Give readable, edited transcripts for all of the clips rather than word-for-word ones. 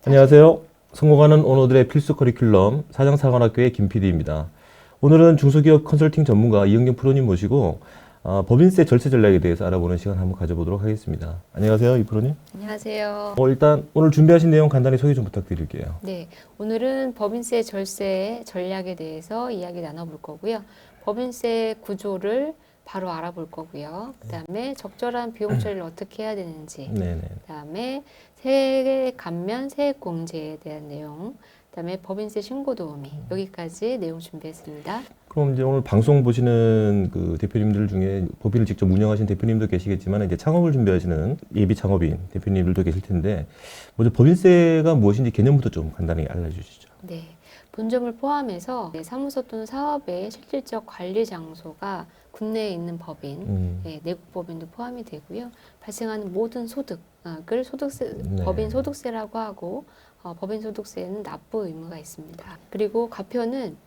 안녕하세요. 성공하는 오너들의 필수 커리큘럼 사장사관학교의 김 PD입니다. 오늘은 중소기업 컨설팅 전문가 이영경 프로님 모시고 법인세 절세 전략에 대해서 알아보는 시간 한번 가져보도록 하겠습니다. 안녕하세요, 이 프로님. 안녕하세요. 일단 오늘 준비하신 내용 간단히 소개 좀 부탁드릴게요. 네, 오늘은 법인세 절세 전략에 대해서 이야기 나눠볼 거고요. 법인세 구조를 바로 알아볼 거고요. 그다음에 적절한 비용 처리를 어떻게 해야 되는지, 네네. 그다음에 세액 감면, 세액 공제에 대한 내용, 그다음에 법인세 신고 도우미 여기까지 내용 준비했습니다. 그럼 이제 오늘 방송 보시는 그 대표님들 중에 법인을 직접 운영하신 대표님도 계시겠지만 이제 창업을 준비하시는 예비 창업인 대표님들도 계실 텐데 먼저 법인세가 무엇인지 개념부터 좀 간단히 알려주시죠. 네, 본점을 포함해서 사무소 또는 사업의 실질적 관리 장소가 국내에 있는 법인, 내국 법인도 포함이 되고요. 발생하는 모든 소득을 소득세, 네. 법인 소득세라고 하고 법인 소득세는 납부 의무가 있습니다. 그리고 과표는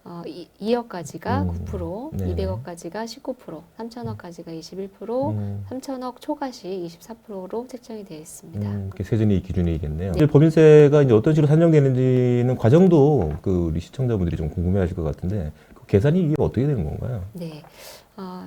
2억까지가 9%, 네. 200억까지가 19%, 3천억까지가 21%, 3천억 초과시 24%로 책정이 되어 있습니다. 이렇게 세전이 기준이겠네요. 이제 법인세가 이제 어떤 식으로 산정되는지는 과정도 그 우리 시청자분들이 좀 궁금해하실 것 같은데 그 계산이 이게 어떻게 되는 건가요? 네,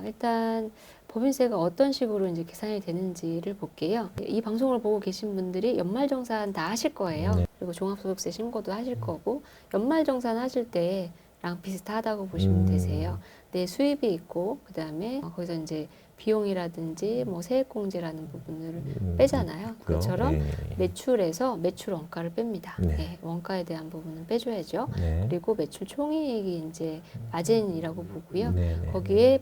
일단 법인세가 어떤 식으로 이제 계산이 되는지를 볼게요. 이 방송을 보고 계신 분들이 연말정산 다 하실 거예요. 네. 그리고 종합소득세 신고도 하실 거고 연말정산 하실 때랑 비슷하다고 보시면 되세요. 내 수입이 있고 그 다음에 거기서 이제 비용이라든지 뭐 세액공제라는 부분을 빼잖아요. 그것처럼 매출에서 매출 원가를 뺍니다. 네. 네, 원가에 대한 부분은 빼줘야죠. 네. 그리고 매출 총이익이 이제 마진이라고 보고요. 네, 네. 거기에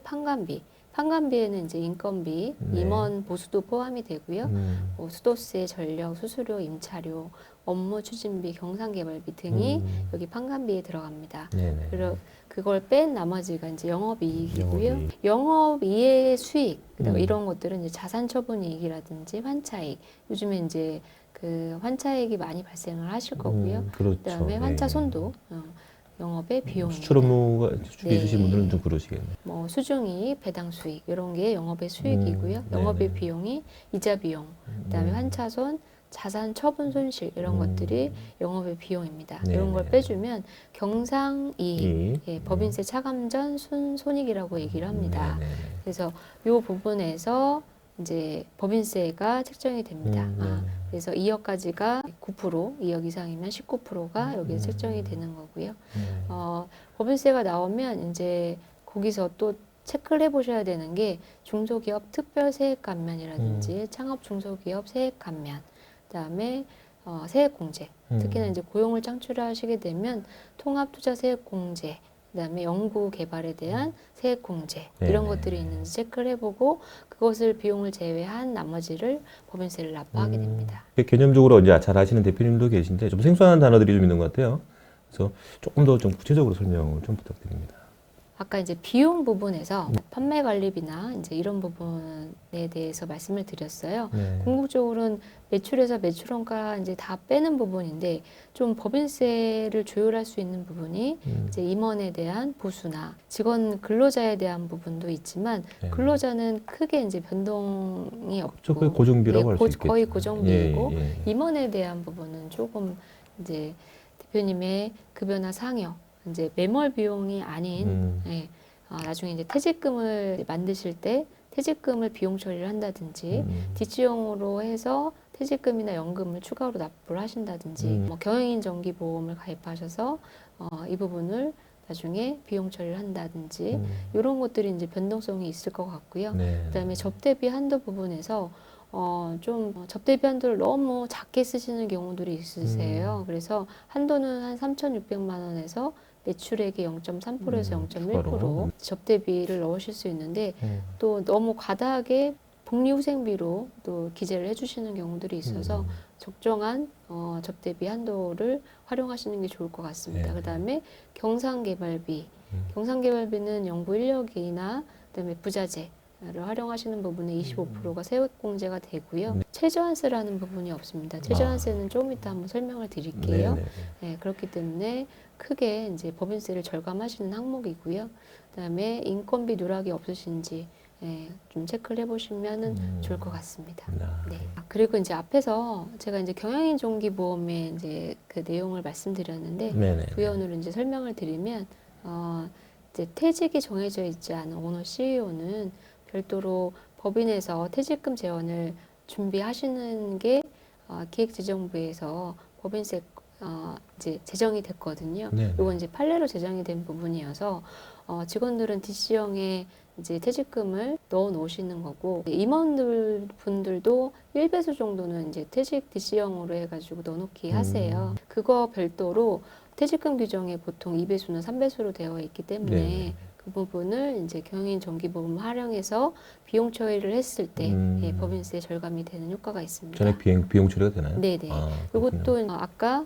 판관비에는 이제 인건비, 네. 임원 보수도 포함이 되고요. 뭐 수도세, 전력, 수수료, 임차료, 업무 추진비, 경상개발비 등이 여기 판관비에 들어갑니다. 네네. 그리고 그걸 뺀 나머지가 이제 영업이익이고요. 영업이익. 영업이익의 수익, 그다음에 음. 이런 것들은 이제 자산처분이익이라든지 환차이익. 요즘에 이제 그 환차이익이 많이 발생을 하실 거고요. 그렇죠. 그다음에 환차손도 영업의 비용입니다. 수출 업무가 수출해 주신 네. 분들은 좀 그러시겠네요. 뭐 수중이익, 배당 수익 이런 게 영업의 수익이고요. 네네. 영업의 비용이 이자 비용, 그다음에 환차손, 자산 처분 손실 이런 것들이 영업의 비용입니다. 네네. 이런 걸 빼주면 경상이익, 이. 법인세 차감 전 순손익이라고 얘기를 합니다. 네네네. 그래서 이 부분에서 이제 법인세가 책정이 됩니다. 그래서 2억까지가 9%, 2억 이상이면 19%가 여기에 책정이 되는 거고요. 법인세가 나오면 이제 거기서 또 체크를 해보셔야 되는 게 중소기업 특별 세액 감면이라든지 창업 중소기업 세액 감면, 그다음에 세액 공제. 특히나 이제 고용을 창출하시게 되면 통합 투자 세액 공제, 그다음에 연구 개발에 대한 세액 공제 이런 것들이 있는지 체크를 해보고 그것을 비용을 제외한 나머지를 법인세를 납부하게 됩니다. 개념적으로 이제 잘 아시는 대표님도 계신데 좀 생소한 단어들이 좀 있는 것 같아요. 그래서 조금 더 좀 구체적으로 설명을 좀 부탁드립니다. 아까 이제 비용 부분에서 판매 관리비나 이제 이런 부분에 대해서 말씀을 드렸어요. 네. 궁극적으로는 매출에서 매출원가 이제 다 빼는 부분인데 좀 법인세를 조율할 수 있는 부분이 이제 임원에 대한 보수나 직원 근로자에 대한 부분도 있지만 네. 근로자는 크게 이제 변동이 저 없고 거의 고정비라고 할 수 있겠죠. 거의 고정비이고 예. 임원에 대한 부분은 조금 이제 대표님의 급여나 상여 이제 매몰 비용이 아닌 나중에 이제 퇴직금을 만드실 때 퇴직금을 비용 처리를 한다든지 뒷지용으로 해서 퇴직금이나 연금을 추가로 납부를 하신다든지 뭐 경영인 정기보험을 가입하셔서 이 부분을 나중에 비용 처리를 한다든지 이런 것들이 이제 변동성이 있을 것 같고요. 네. 그다음에 접대비 한도 부분에서 좀 접대비 한도를 너무 작게 쓰시는 경우들이 있으세요. 그래서 한도는 한 3,600만 원에서 매출액의 0.3%에서 0.1% 접대비를 넣으실 수 있는데 또 너무 과다하게 복리후생비로 또 기재를 해주시는 경우들이 있어서 적정한 접대비 한도를 활용하시는 게 좋을 것 같습니다. 네. 그다음에 경상개발비, 경상개발비는 연구 인력이나 그다음에 부자재 를 활용하시는 부분에 25%가 세액공제가 되고요. 최저한세라는 부분이 없습니다. 최저한세는 조금 이따 한번 설명을 드릴게요. 네, 그렇기 때문에 크게 이제 법인세를 절감하시는 항목이고요. 그다음에 인건비 누락이 없으신지 좀 체크를 해보시면은 좋을 것 같습니다. 아, 네. 그리고 이제 앞에서 제가 이제 경영인 정기보험의 이제 그 내용을 말씀드렸는데 네네. 부연으로 이제 설명을 드리면 이제 퇴직이 정해져 있지 않은 오너 CEO는 별도로 법인에서 퇴직금 재원을 준비하시는 게 기획재정부에서 법인세 이제 제정이 됐거든요. 네네. 이건 이제 판례로 제정이 된 부분이어서 직원들은 DC형에 이제 퇴직금을 넣어 놓으시는 거고 임원들 분들도 1배수 정도는 이제 퇴직 DC형으로 해가지고 넣어놓기 하세요. 그거 별도로 퇴직금 규정에 보통 2배수나 3배수로 되어 있기 때문에 네. 그 부분을 이제 경영인 정기보험 활용해서 비용 처리를 했을 때 법인세 절감이 되는 효과가 있습니다. 전액 비용 처리가 되나요? 네네. 아, 그렇군요. 이것도 아까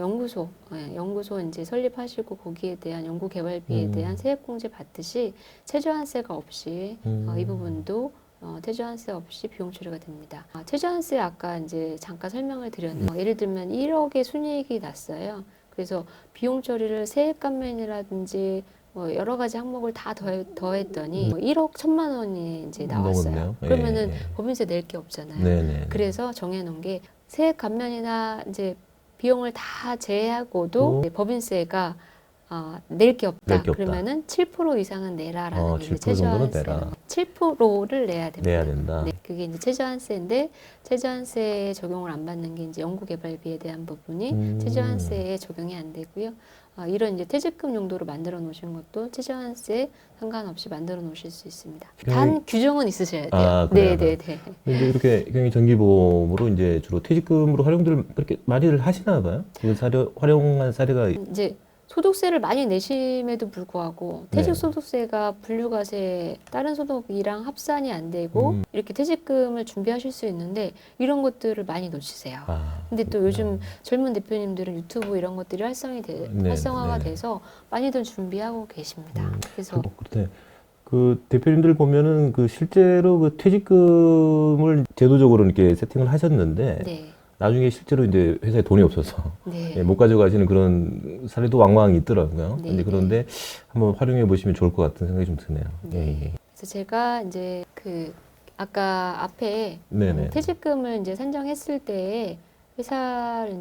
연구소 이제 설립하시고 거기에 대한 연구 개발비에 대한 세액공제 받듯이 최저한세가 없이 이 부분도 최저한세 없이 비용 처리가 됩니다. 최저한세 아까 이제 잠깐 설명을 드렸는데 예를 들면 1억의 순이익이 났어요. 그래서 비용 처리를 세액 감면이라든지 뭐 여러 가지 항목을 다 더했더니 1억 1천만 원이 이제 나왔어요. 넘었네요. 그러면은 예, 예. 법인세 낼 게 없잖아요. 네네. 그래서 정해놓은 게 세액 감면이나 이제 비용을 다 제외하고도 법인세가 낼 게 없다. 낼 게 없다. 그러면은 7% 이상은 내라라는 게 7% 정도는 내라. 7%를 내야 됩니다. 내야 된다. 네, 그게 이제 최저한세인데 최저한세에 적용을 안 받는 게 이제 연구개발비에 대한 부분이 최저한세에 적용이 안 되고요. 이런 이제 퇴직금 용도로 만들어 놓으신 것도 최저한세 상관없이 만들어 놓으실 수 있습니다. 단 규정은 있으셔야 돼요. 아, 그래요? 네, 네, 네. 근데 이렇게 경영 정기보험으로 이제 주로 퇴직금으로 활용들 그렇게 많이들 하시나 봐요? 이거 활용한 사례가 이제 소득세를 많이 내심에도 불구하고 퇴직소득세가 분류과세 다른 소득이랑 합산이 안 되고 이렇게 퇴직금을 준비하실 수 있는데 이런 것들을 많이 놓치세요. 근데 또 요즘 젊은 대표님들은 유튜브 이런 것들이 활성화가 돼서 많이들 준비하고 계십니다. 그래서 그렇대. 그 대표님들 보면은 그 실제로 그 퇴직금을 제도적으로 이렇게 세팅을 하셨는데 네. 나중에 실제로 이제 회사에 돈이 없어서 네. 못 가져가시는 그런 사례도 왕왕 있더라고요. 네, 근데 그런데 한번 활용해 보시면 좋을 것 같은 생각이 좀 드네요. 네. 그래서 제가 이제 아까 앞에 네네. 퇴직금을 이제 산정했을 때 회사를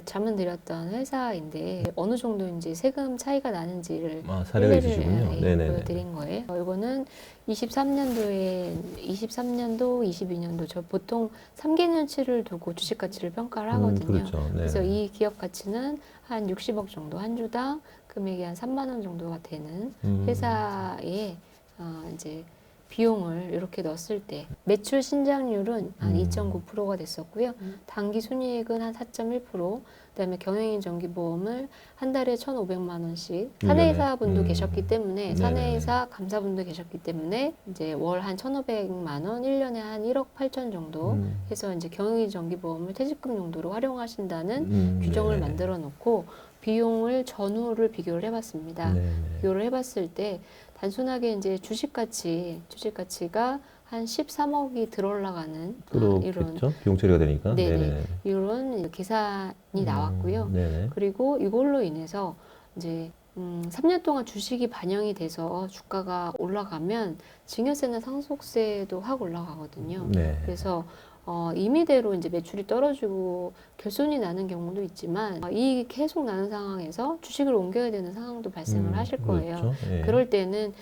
자문 드렸던 회사인데 어느 정도 이제 세금 차이가 나는지를 사례가 있으시군요. 네네. 보여드린 거예요. 이거는 23년도, 22년도 저 보통 3개년치를 두고 주식 가치를 평가를 하거든요. 그렇죠. 네. 그래서 이 기업 가치는 한 60억 정도, 한 주당 금액이 한 3만 원 정도가 되는 회사에 이제 비용을 이렇게 넣었을 때 매출 신장률은 한 2.9%가 됐었고요. 당기 순이익은 한 4.1%, 그다음에 경영인 정기보험을 한 달에 1,500만 원씩 사내이사분도 계셨기 때문에 사내이사 감사분도 계셨기 때문에 이제 월 한 1,500만 원, 1년에 한 1억 8천 정도 해서 이제 경영인 정기보험을 퇴직금 용도로 활용하신다는 규정을 만들어 놓고 비용을 전후를 비교를 해봤습니다. 비교를 해봤을 때 단순하게 이제 주식 가치가 한 13억이 들어올라가는 이런 비용 처리가 되니까 이런 계산이 나왔고요. 네네. 그리고 이걸로 인해서 이제 3년 동안 주식이 반영이 돼서 주가가 올라가면 증여세나 상속세도 확 올라가거든요. 그래서 임의대로 이제 매출이 떨어지고 결손이 나는 경우도 있지만 이익이 계속 나는 상황에서 주식을 옮겨야 되는 상황도 발생을 하실 거예요. 그렇죠. 예. 그럴 때는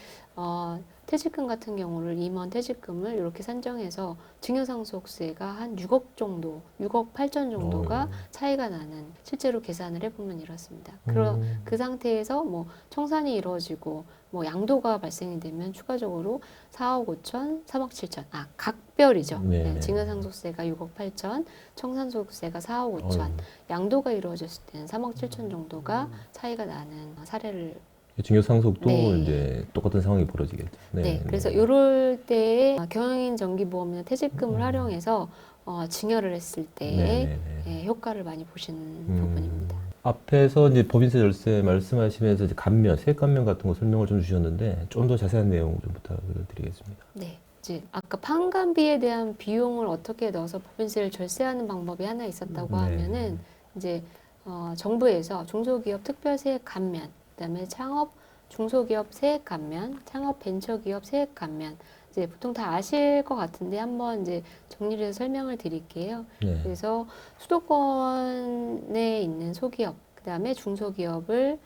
퇴직금 같은 경우를 임원 퇴직금을 이렇게 산정해서 증여상속세가 한 6억 정도, 6억 8천 정도가 차이가 나는 실제로 계산을 해보면 이렇습니다. 그 상태에서 뭐 청산이 이루어지고 뭐 양도가 발생이 되면 추가적으로 4억 5천, 3억 7천, 각별이죠. 증여상속세가 6억 8천, 청산소득세가 4억 5천, 양도가 이루어졌을 때는 3억 7천 정도가 차이가 나는 사례를 증여상속도 이제 똑같은 상황이 벌어지겠죠. 그래서 이럴 때에 경영인 정기보험이나 퇴직금을 활용해서 증여를 했을 때의 효과를 많이 보시는 부분입니다. 앞에서 이제 법인세 절세 말씀하시면서 이제 세액 감면 같은 거 설명을 좀 주셨는데 좀 더 자세한 내용 좀 부탁드리겠습니다. 네. 이제 아까 판관비에 대한 비용을 어떻게 넣어서 법인세를 절세하는 방법이 하나 있었다고 하면은 이제 정부에서 중소기업 특별세액 감면, 그다음에 창업 중소기업 세액 감면, 창업 벤처기업 세액 감면, 이제 보통 다 아실 것 같은데 한번 이제 정리를 해서 설명을 드릴게요. 네. 그래서 수도권에 있는 소기업, 그다음에 중소기업을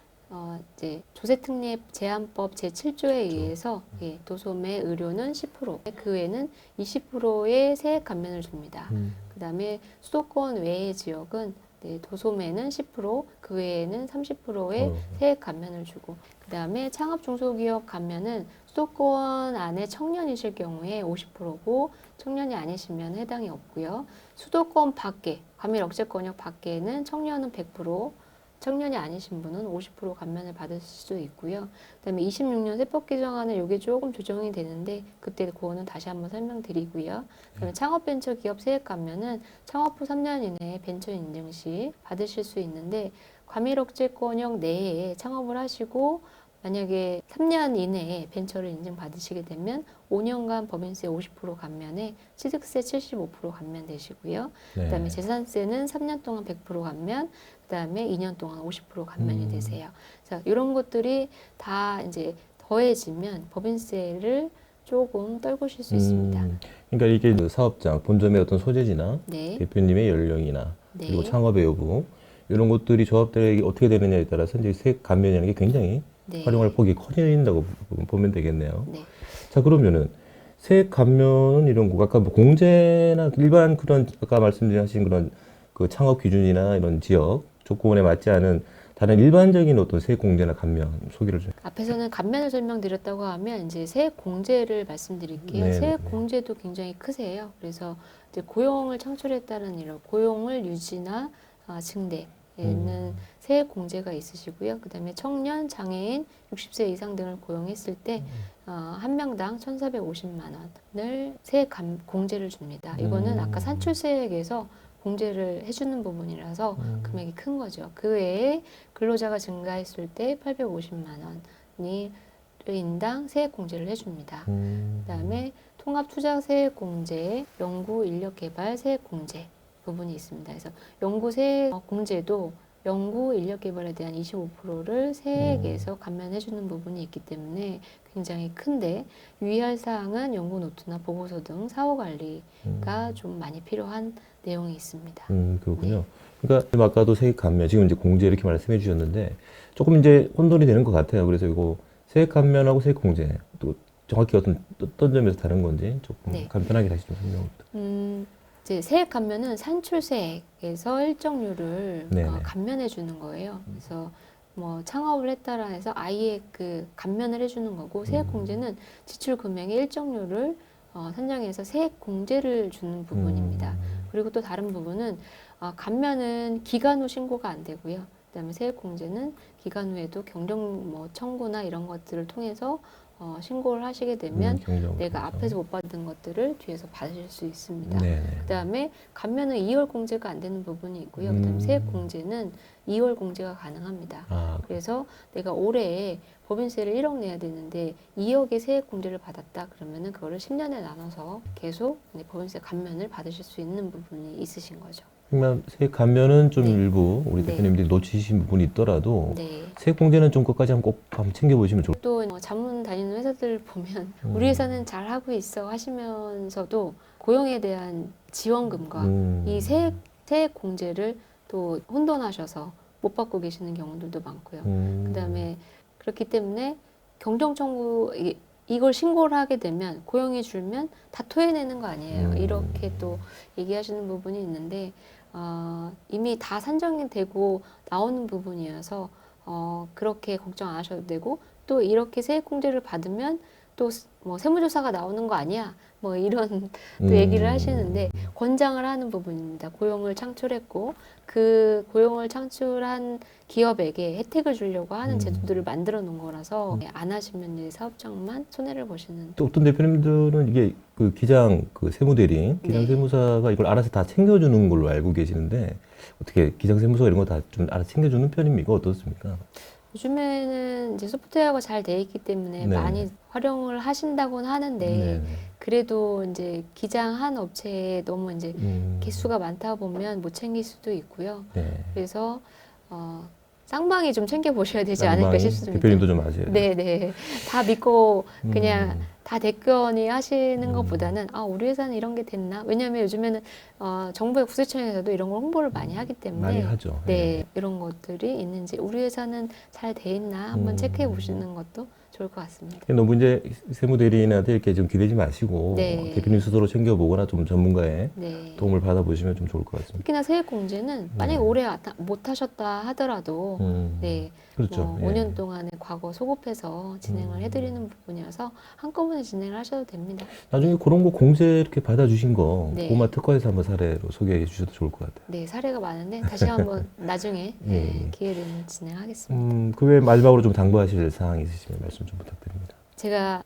이제 조세특례 제한법 제7조에 의해서 예, 도소매 의료는 10%, 그 외에는 20%의 세액 감면을 줍니다. 그다음에 수도권 외의 지역은 네, 도소매는 10%, 그 외에는 30%의 세액 감면을 주고, 그다음에 창업 중소기업 감면은 수도권 안에 청년이실 경우에 50%고 청년이 아니시면 해당이 없고요. 수도권 밖에, 과밀 억제 권역 밖에는 청년은 100%, 청년이 아니신 분은 50% 감면을 받으실 수 있고요. 그다음에 26년 세법 개정안은 이게 조금 조정이 되는데 그때 그거는 다시 한번 설명드리고요. 그다음에 창업벤처기업 세액 감면은 창업 후 3년 이내에 벤처 인증 시 받으실 수 있는데 과밀 억제권역 내에 창업을 하시고 만약에 3년 이내에 벤처를 인증받으시게 되면 5년간 법인세 50% 감면에 취득세 75% 감면되시고요. 네. 그다음에 재산세는 3년 동안 100% 감면, 그다음에 2년 동안 50% 감면이 되세요. 자, 이런 것들이 다 이제 더해지면 법인세를 조금 떨구실 수 있습니다. 그러니까 이게 그 사업장, 본점의 어떤 소재지나 네, 대표님의 연령이나 그리고 네, 창업의 여부 이런 것들이 조합들에게 어떻게 되느냐에 따라서 이제 세액 감면이라는 게 굉장히 네, 활용할 폭이 커진다고 보면 되겠네요. 네. 자, 그러면은 세액 감면은 이런 거 아까 뭐 공제나 일반 그런 아까 말씀하신 그런 그 창업 기준이나 이런 지역 조건에 맞지 않은 다른 일반적인 어떤 세액 공제나 감면 소개를 좀. 앞에서는 감면을 설명드렸다고 하면 이제 세액 공제를 말씀드릴게요. 네, 세액 네. 공제도 굉장히 크세요. 그래서 이제 고용을 창출했다는 이런 고용을 유지나 증대에는 세액 공제가 있으시고요. 그다음에 청년, 장애인, 60세 이상 등을 고용했을 때 한 명당 1,450만 원을 세액 공제를 줍니다. 이거는 아까 산출세액에서 공제를 해주는 부분이라서 금액이 큰 거죠. 그 외에 근로자가 증가했을 때 850만 원이 인당 세액 공제를 해줍니다. 그다음에 통합 투자 세액 공제, 연구 인력 개발 세액 공제 부분이 있습니다. 그래서 연구 세액 공제도 연구 인력 개발에 대한 25%를 세액에서 감면해주는 부분이 있기 때문에 굉장히 큰데 유의할 사항은 연구 노트나 보고서 등 사후 관리가 좀 많이 필요한 내용이 있습니다. 그렇군요. 그러니까 지금 아까도 세액 감면, 지금 이제 공제 이렇게 말씀해 주셨는데 조금 이제 혼돈이 되는 것 같아요. 그래서 이거 세액 감면하고 세액 공제 또 정확히 어떤 점에서 다른 건지 조금 네. 간단하게 다시 좀 설명 부탁드립니다. 이제 세액 감면은 산출세액에서 일정률을 네네. 감면해 주는 거예요. 그래서 뭐 창업을 했다라 해서 아예 그 감면을 해주는 거고 세액 공제는 지출 금액의 일정률을 산정해서 세액 공제를 주는 부분입니다. 그리고 또 다른 부분은 감면은 기간 후 신고가 안 되고요. 그다음에 세액 공제는 기간 후에도 경정 뭐 청구나 이런 것들을 통해서 신고를 하시게 되면 경정 내가 통해서. 앞에서 못 받은 것들을 뒤에서 받으실 수 있습니다. 네네. 그다음에 감면은 2월 공제가 안 되는 부분이 있고요. 그다음에 세액 공제는 2월 공제가 가능합니다. 아, 그래서 내가 올해 법인세를 1억 내야 되는데 2억의 세액 공제를 받았다 그러면은 그거를 10년에 나눠서 계속 법인세 감면을 받으실 수 있는 부분이 있으신 거죠. 그러면 세액 감면은 좀 네. 일부 우리 네. 대표님들이 놓치신 부분이 있더라도 네. 세액 공제는 좀 끝까지 꼭 한번 챙겨보시면 좋을 또 자문 다니는 회사들 보면 우리 회사는 잘 하고 있어 하시면서도 고용에 대한 지원금과 이 세액 공제를 또 혼돈하셔서 못 받고 계시는 경우들도 많고요. 그다음에 그렇기 때문에 경정 청구 이걸 신고를 하게 되면 고용이 줄면 다 토해내는 거 아니에요. 이렇게 또 얘기하시는 부분이 있는데 이미 다 산정이 되고 나오는 부분이어서 그렇게 걱정 안 하셔도 되고 또 이렇게 세액 공제를 받으면 또 뭐 세무조사가 나오는 거 아니야? 뭐 이런 또 얘기를 하시는데 권장을 하는 부분입니다. 고용을 창출했고 그 고용을 창출한 기업에게 혜택을 주려고 하는 제도들을 만들어 놓은 거라서 안 하시면 이제 사업장만 손해를 보시는. 또 어떤 대표님들은 이게 그 기장 그 세무대리인, 기장 네. 세무사가 이걸 알아서 다 챙겨주는 걸로 알고 계시는데 어떻게 기장 세무사 이런 거 다 좀 알아서 챙겨주는 편입니까? 어떻습니까? 요즘에는 이제 소프트웨어가 잘 돼 있기 때문에 네. 많이 활용을 하신다고는 하는데 네네. 그래도 이제 기장 한 업체에 너무 이제 개수가 많다 보면 못 챙길 수도 있고요. 네. 그래서 쌍방이 좀 챙겨 보셔야 되지 않을까 쌍방이 싶습니다. 대표님도 좀 아셔야 돼요. 네네. 다 믿고 그냥 음. 다 대권이 하시는 것보다는 아 우리 회사는 이런 게 됐나? 왜냐하면 요즘에는 정부의 국세청에서도 이런 걸 홍보를 많이 하기 때문에 많이 하죠. 네 이런 것들이 있는지 우리 회사는 잘 돼 있나 한번 체크해 보시는 것도 좋을 것 같습니다. 너무 이제 세무대리인한테 이렇게 좀 기대지 마시고 네. 대표님 스스로 챙겨보거나 좀 전문가의 네. 도움을 받아보시면 좀 좋을 것 같습니다. 특히나 세액공제는 만약에 올해 못 하셨다 하더라도 네. 그렇죠. 뭐 예. 5년 동안에 과거 소급해서 진행을 해드리는 부분이어서 한꺼번에 진행을 하셔도 됩니다. 나중에 그런 거 공제 이렇게 받아주신 거 네. 고마 특허에서 한번 사례로 소개해 주셔도 좋을 것 같아요. 네, 사례가 많은데 다시 한번 나중에 예. 기회 되면 진행하겠습니다. 그 외에 마지막으로 좀 당부하실 사항이 있으시면 말씀 좀 부탁드립니다. 제가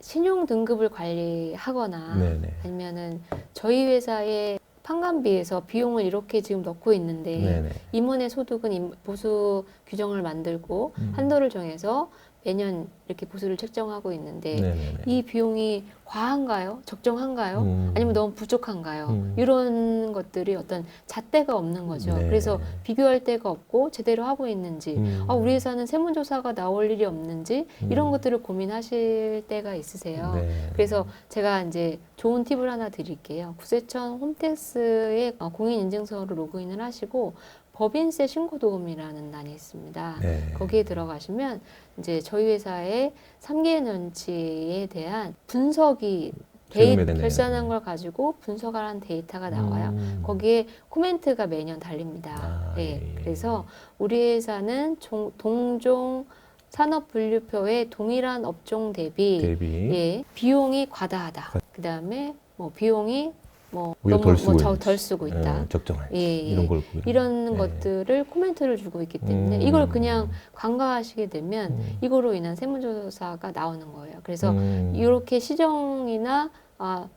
신용 등급을 관리하거나 네네. 아니면은 저희 회사의 판관비에서 비용을 이렇게 지금 넣고 있는데 네네. 임원의 소득은 보수 규정을 만들고 한도를 정해서 매년 이렇게 보수를 책정하고 있는데 네네네. 이 비용이 과한가요? 적정한가요? 아니면 너무 부족한가요? 이런 것들이 어떤 잣대가 없는 거죠. 네. 그래서 비교할 데가 없고 제대로 하고 있는지 우리 회사는 세무조사가 나올 일이 없는지 이런 것들을 고민하실 때가 있으세요. 네. 그래서 제가 이제 좋은 팁을 하나 드릴게요. 국세청 홈택스에 공인인증서로 로그인을 하시고 법인세 신고도움이라는欄이 있습니다. 네. 거기에 들어가시면 이제 저희 회사의 3개년치에 대한 분석이 최근에 되네요. 결산한 걸 가지고 분석한 데이터가 나와요. 거기에 코멘트가 매년 달립니다. 아, 네, 예. 그래서 우리 회사는 동종 산업분류표의 동일한 업종 대비 예, 비용이 과다하다. 그 다음에 뭐 비용이 뭐 오히려 너무 덜 쓰고 덜 쓰고 있다. 적정한 예, 예. 이런 걸 보면. 이런 네. 것들을 코멘트를 주고 있기 때문에 이걸 그냥 간과하시게 되면 이거로 인한 세무조사가 나오는 거예요. 그래서 이렇게 시정이나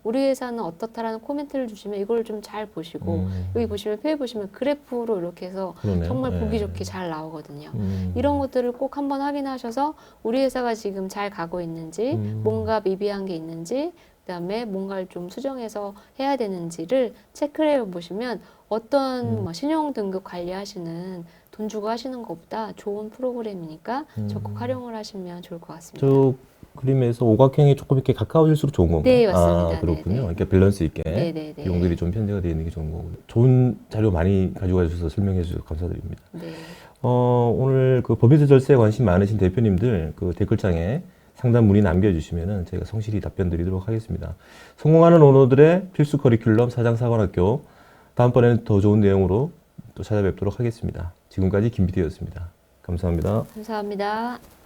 우리 회사는 어떻다라는 코멘트를 주시면 이걸 좀 잘 보시고 여기 보시면 표에 보시면 그래프로 이렇게 해서 그러네요. 정말 보기 네. 좋게 잘 나오거든요. 이런 것들을 꼭 한번 확인하셔서 우리 회사가 지금 잘 가고 있는지 뭔가 미비한 게 있는지 그다음에 뭔가를 좀 수정해서 해야 되는지를 체크를 해보시면 어떤 뭐 신용 등급 관리하시는 돈 주고 하시는 것보다 좋은 프로그램이니까 적극 활용을 하시면 좋을 것 같습니다. 저 그림에서 오각형이 조금 이렇게 가까워질수록 좋은 건가요? 네, 맞습니다. 그렇군요. 네네. 이렇게 밸런스 있게 네네네. 비용들이 좀 편제가 되어 있는 게 좋은 거고. 좋은 자료 많이 가지고 와주셔서 설명해 주셔서 감사드립니다. 네. 오늘 그 법인세 절세에 관심 많으신 대표님들 그 댓글창에 상담 문의 남겨주시면은 저희가 성실히 답변 드리도록 하겠습니다. 성공하는 오너들의 필수 커리큘럼 사장사관학교 다음번에는 더 좋은 내용으로 또 찾아뵙도록 하겠습니다. 지금까지 김PD였습니다. 감사합니다. 감사합니다.